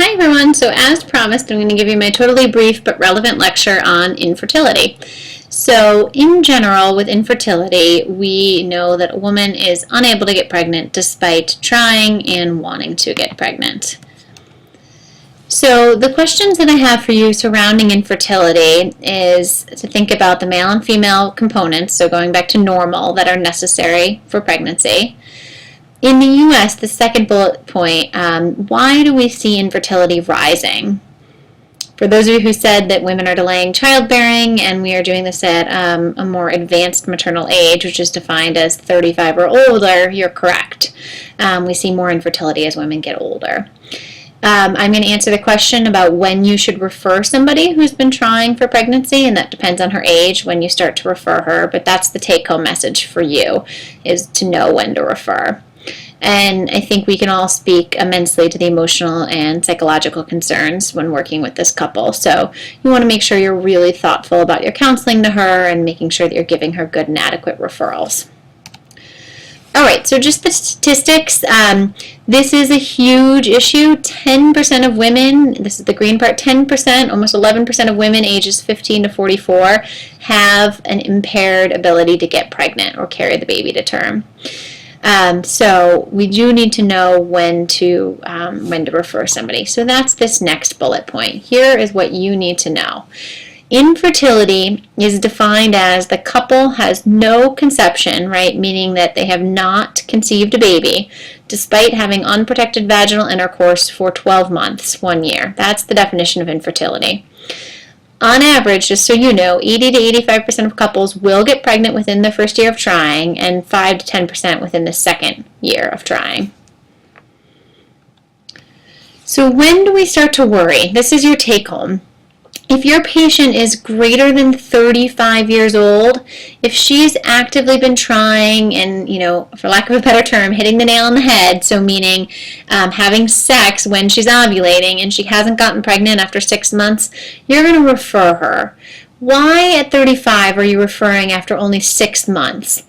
Hi everyone, so as promised I'm going to give you my totally brief but relevant lecture on infertility. So in general with infertility we know that a woman is unable to get pregnant despite trying and wanting to get pregnant. So the questions that I have for you surrounding infertility is to think about the male and female components, so going back to normal, that are necessary for pregnancy. In the U.S., the second bullet point, why do we see infertility rising? For those of you who said that women are delaying childbearing and we are doing this at a more advanced maternal age, which is defined as 35 or older, you're correct. We see more infertility as women get older. I'm going to answer the question about when you should refer somebody who's been trying for pregnancy, and that depends on her age when you start to refer her, but that's the take-home message for you, is to know when to refer. And I think we can all speak immensely to the emotional and psychological concerns when working with this couple. So you want to make sure you're really thoughtful about your counseling to her and making sure that you're giving her good and adequate referrals. All right, so just the statistics. This is a huge issue. 10% of women, this is the green part, 10%, almost 11% of women ages 15 to 44 have an impaired ability to get pregnant or carry the baby to term. So we do need to know when to refer somebody. So that's this next bullet point. Here is what you need to know. Infertility is defined as the couple has no conception, right? Meaning that they have not conceived a baby, despite having unprotected vaginal intercourse for 12 months, 1 year. That's the definition of infertility. On average, just so you know, 80 to 85% of couples will get pregnant within the first year of trying and 5 to 10% within the second year of trying. So when do we start to worry? This is your take home. If your patient is greater than 35 years old, if she's actively been trying and, for lack of a better term, hitting the nail on the head, so meaning having sex when she's ovulating and she hasn't gotten pregnant after 6 months, you're going to refer her. Why at 35 are you referring after only 6 months?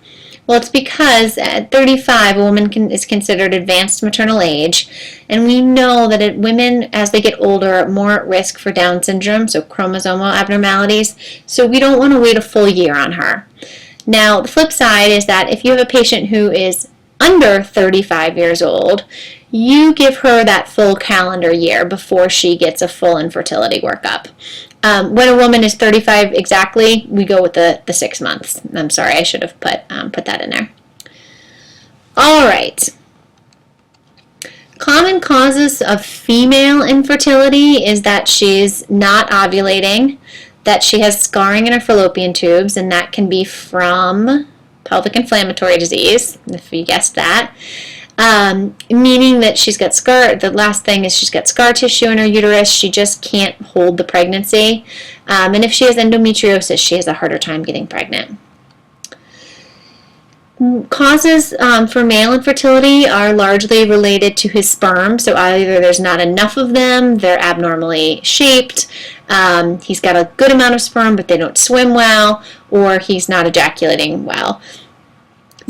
Well, it's because at 35, a woman is considered advanced maternal age, and we know that women, as they get older, are more at risk for Down syndrome, so chromosomal abnormalities, so we don't want to wait a full year on her. Now, the flip side is that if you have a patient who is under 35 years old, you give her that full calendar year before she gets a full infertility workup. When a woman is 35 exactly, we go with the 6 months. I'm sorry, I should have put that in there. All right. Common causes of female infertility is that she's not ovulating, that she has scarring in her fallopian tubes, and that can be from pelvic inflammatory disease, if you guessed that. Meaning that she's got scar. The last thing is she's got scar tissue in her uterus. She just can't hold the pregnancy. And if she has endometriosis, she has a harder time getting pregnant. Causes for male infertility are largely related to his sperm. So either there's not enough of them, they're abnormally shaped, he's got a good amount of sperm but they don't swim well, or he's not ejaculating well.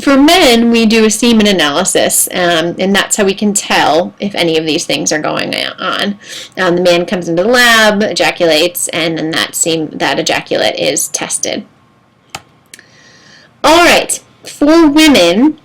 For men, we do a semen analysis, and that's how we can tell if any of these things are going on. The man comes into the lab, ejaculates, and then that ejaculate is tested. All right, for women,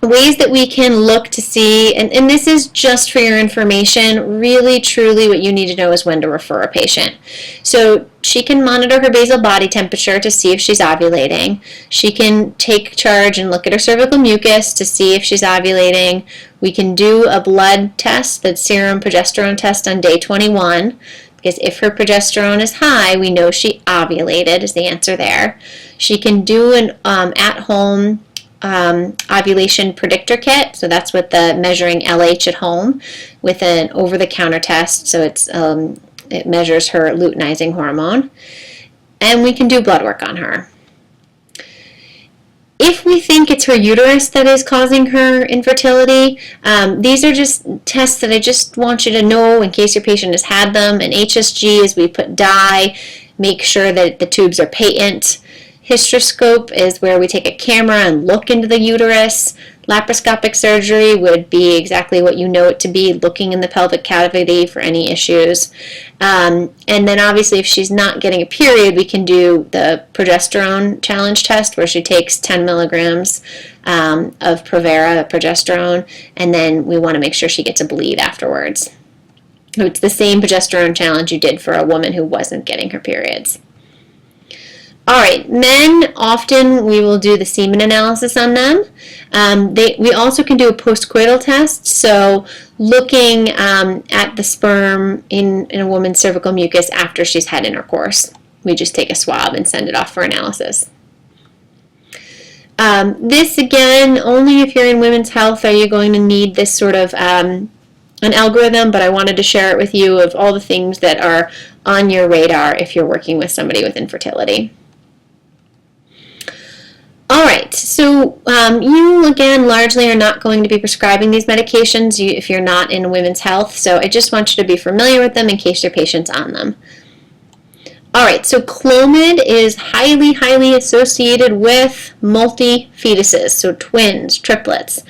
ways that we can look to see, and this is just for your information, really truly what you need to know is when to refer a patient. So she can monitor her basal body temperature to see if she's ovulating. She can take charge and look at her cervical mucus to see if she's ovulating. We can do a blood test, the serum progesterone test on day 21, because if her progesterone is high, we know she ovulated is the answer there. She can do an at-home ovulation predictor kit, so that's with the measuring LH at home with an over-the-counter test, so it measures her luteinizing hormone, and we can do blood work on her. If we think it's her uterus that is causing her infertility, these are just tests that I just want you to know in case your patient has had them. An HSG is we put dye, make sure that the tubes are patent. Hysteroscope is where we take a camera and look into the uterus. Laparoscopic surgery would be exactly what you know it to be, looking in the pelvic cavity for any issues. And then obviously if she's not getting a period, we can do the progesterone challenge test where she takes 10 milligrams of Provera, progesterone, and then we want to make sure she gets a bleed afterwards. So it's the same progesterone challenge you did for a woman who wasn't getting her periods. All right, men, often we will do the semen analysis on them. We also can do a postcoital test, so looking at the sperm in a woman's cervical mucus after she's had intercourse. We just take a swab and send it off for analysis. This, again, only if you're in women's health are you going to need this sort of an algorithm, but I wanted to share it with you of all the things that are on your radar if you're working with somebody with infertility. All right, so you, again, largely are not going to be prescribing these medications if you're not in women's health, so I just want you to be familiar with them in case your patient's on them. All right, so Clomid is highly, highly associated with multi-fetuses, so twins, triplets.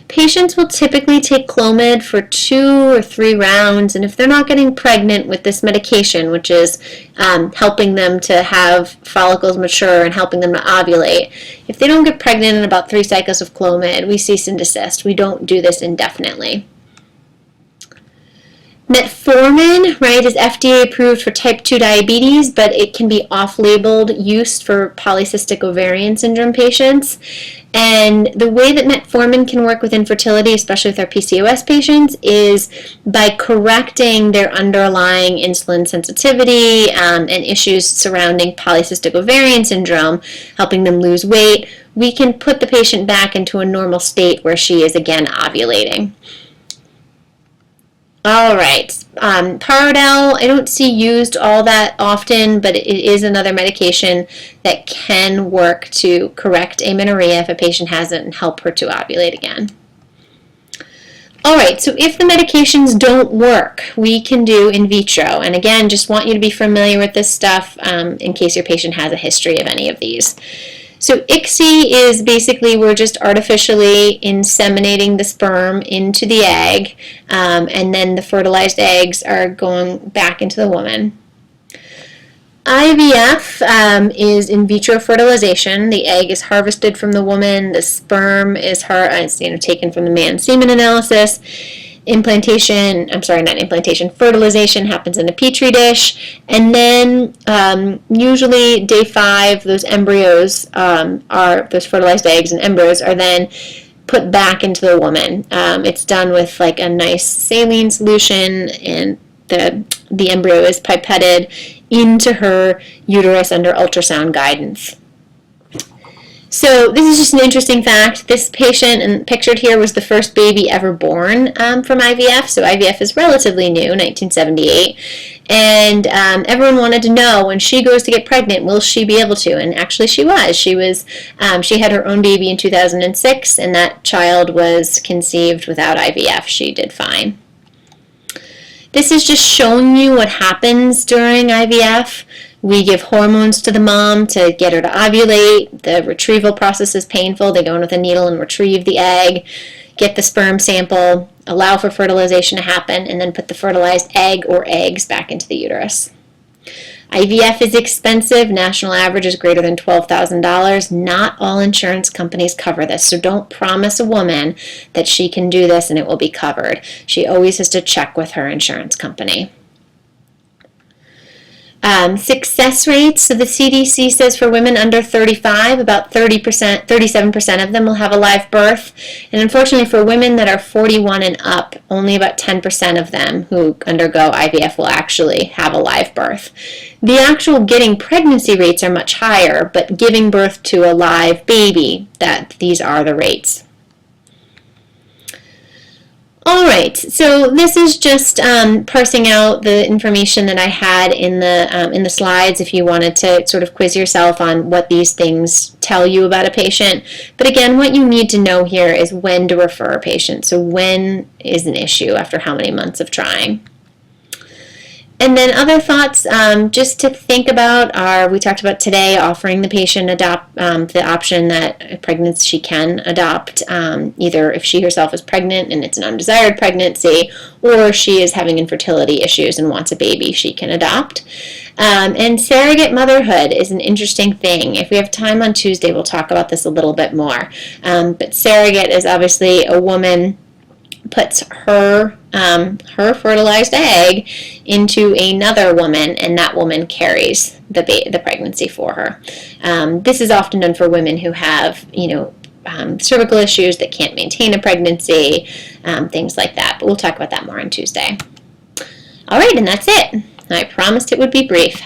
Patients will typically take Clomid for 2 or 3 rounds, and if they're not getting pregnant with this medication, which is helping them to have follicles mature and helping them to ovulate, if they don't get pregnant in about 3 cycles of Clomid, we cease and desist. We don't do this indefinitely. Metformin, right, is FDA approved for type 2 diabetes, but it can be off-labeled use for polycystic ovarian syndrome patients. And the way that metformin can work with infertility, especially with our PCOS patients, is by correcting their underlying insulin sensitivity and issues surrounding polycystic ovarian syndrome, helping them lose weight. We can put the patient back into a normal state where she is again ovulating. All right, Parodel, I don't see used all that often, but it is another medication that can work to correct amenorrhea if a patient has it and help her to ovulate again. All right, so if the medications don't work, we can do in vitro. And again, just want you to be familiar with this stuff in case your patient has a history of any of these. So ICSI is basically we're just artificially inseminating the sperm into the egg, and then the fertilized eggs are going back into the woman. IVF is in vitro fertilization. The egg is harvested from the woman. The sperm is taken from the man's semen analysis. Fertilization happens in a petri dish, and then usually day 5, those embryos those fertilized eggs and embryos are then put back into the woman. It's done with like a nice saline solution, and the embryo is pipetted into her uterus under ultrasound guidance. So this is just an interesting fact. This patient, and pictured here, was the first baby ever born from IVF. So IVF is relatively new, 1978. And everyone wanted to know, when she goes to get pregnant, will she be able to? And actually she was. She had her own baby in 2006, and that child was conceived without IVF. She did fine. This is just showing you what happens during IVF. We give hormones to the mom to get her to ovulate. The retrieval process is painful. They go in with a needle and retrieve the egg, get the sperm sample, allow for fertilization to happen, and then put the fertilized egg or eggs back into the uterus. IVF is expensive. National average is greater than $12,000. Not all insurance companies cover this, so don't promise a woman that she can do this and it will be covered. She always has to check with her insurance company. Success rates, so the CDC says for women under 35, about 37% of them will have a live birth. And unfortunately for women that are 41 and up, only about 10% of them who undergo IVF will actually have a live birth. The actual getting pregnancy rates are much higher, but giving birth to a live baby, these are the rates. All right, so this is just parsing out the information that I had in the slides if you wanted to sort of quiz yourself on what these things tell you about a patient. But again, what you need to know here is when to refer a patient. So when is an issue after how many months of trying. And then other thoughts just to think about are, we talked about today, offering the patient the option that a pregnancy she can adopt, either if she herself is pregnant and it's an undesired pregnancy, or she is having infertility issues and wants a baby, she can adopt. And surrogate motherhood is an interesting thing. If we have time on Tuesday, we'll talk about this a little bit more. But surrogate is obviously a woman puts her fertilized egg into another woman, and that woman carries the pregnancy for her. This is often done for women who have, cervical issues that can't maintain a pregnancy, things like that. But we'll talk about that more on Tuesday. All right, and that's it. I promised it would be brief.